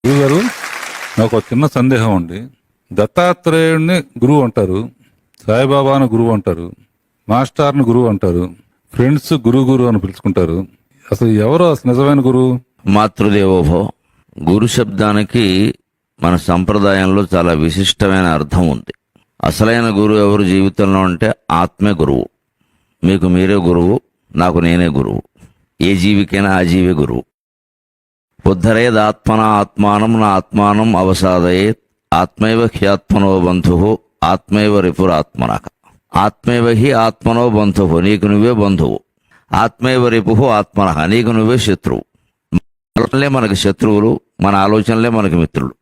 గురుగారు, నాకు ఒక చిన్న సందేహం అండి. దత్తాత్రేయుడిని గురువు అంటారు, సాయిబాబాను గురువు అంటారు, మాస్టర్ని గురువు అంటారు, ఫ్రెండ్స్ గురు అని పిలుచుకుంటారు. అసలు ఎవరు అసలు నిజమైన గురువు? మాతృదేవోభవ. గురు శబ్దానికి మన సంప్రదాయంలో చాలా విశిష్టమైన అర్థం ఉంది. అసలైన గురువు ఎవరు జీవితంలో అంటే ఆత్మే గురువు. మీకు మీరే గురువు, నాకు నేనే గురువు. ఏ జీవికైనా ఆ జీవే గురువు. ఉద్ధరేదాత్మన ఆత్మానం నా ఆత్మానం అవసాదయేత్ ఆత్మైవ హ్యాత్మనో బంధు ఆత్మైవ రిపురాత్మనక. ఆత్మైవ హి ఆత్మనో బంధు, నీకు నువ్వే బంధువు. ఆత్మైవ రిపు ఆత్మన, నీకు నువ్వే శత్రువు. ఆలోచనలే మనకి శత్రువులు, మన ఆలోచనలే మనకి మిత్రులు.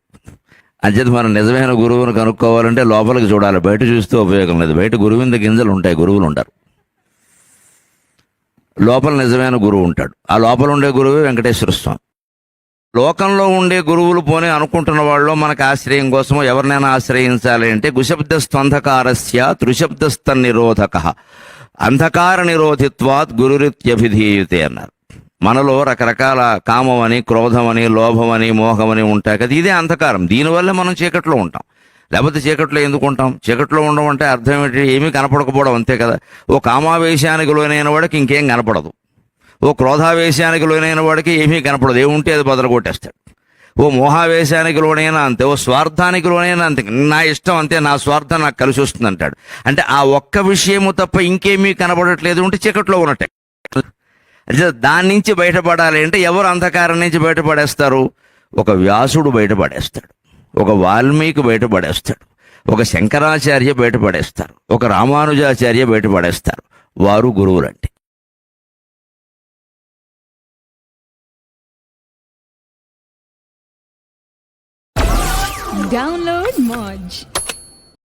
అంచేత మనం నిజమైన గురువును కనుక్కోవాలంటే లోపలికి చూడాలి, బయట చూస్తే ఉపయోగం లేదు. బయట గురువింద గింజలు ఉంటాయి, గురువులు ఉంటారు. లోపల నిజమైన గురువు ఉంటాడు. ఆ లోపల ఉండే గురువే వెంకటేశ్వర స్వామి. లోకంలో ఉండే గురువులు పోనీ అనుకుంటున్న వాళ్ళు మనకు ఆశ్రయం కోసం ఎవరినైనా ఆశ్రయించాలి అంటే గుశబ్దస్త్వంధకారస్య త్రిశబ్దస్తన్నిరోధక అంధకార నిరోధిత్వాత్ గురురిత్యభిధీయతే అన్నారు. మనలో రకరకాల కామమని, క్రోధమని, లోభమని, మోహమని ఉంటాయి కదా. ఇదే అంధకారం. దీనివల్ల మనం చీకట్లో ఉంటాం. లేకపోతే చీకట్లో ఎందుకు ఉంటాం? చీకట్లో ఉండడం అంటే అర్థం ఏంటి? ఏమీ కనపడకపోవడం, అంతే కదా. ఓ కామావేశానికి లోనైన వాడికి ఇంకేం కనపడదు. ఓ క్రోధావేశానికి లోనైన వాడికి ఏమీ కనపడదు. ఏముంటే అది బదులు కొట్టేస్తాడు. ఓ మోహావేశానికి లోనైనా అంతే, ఓ స్వార్థానికి లోనైనా అంతే. నా ఇష్టం అంతే, నా స్వార్థం నాకు కలిసి వస్తుంది అంటాడు. అంటే ఆ ఒక్క విషయము తప్ప ఇంకేమీ కనపడట్లేదు ఉంటే చీకట్లో ఉన్నట్టే. దాని నుంచి బయటపడాలి అంటే ఎవరు అంధకారం నుంచి బయటపడేస్తారు? ఒక వ్యాసుడు బయటపడేస్తాడు, ఒక వాల్మీకి బయటపడేస్తాడు, ఒక శంకరాచార్య బయటపడేస్తారు, ఒక రామానుజాచార్య బయటపడేస్తారు. వారు గురువులంటే. Download Moj.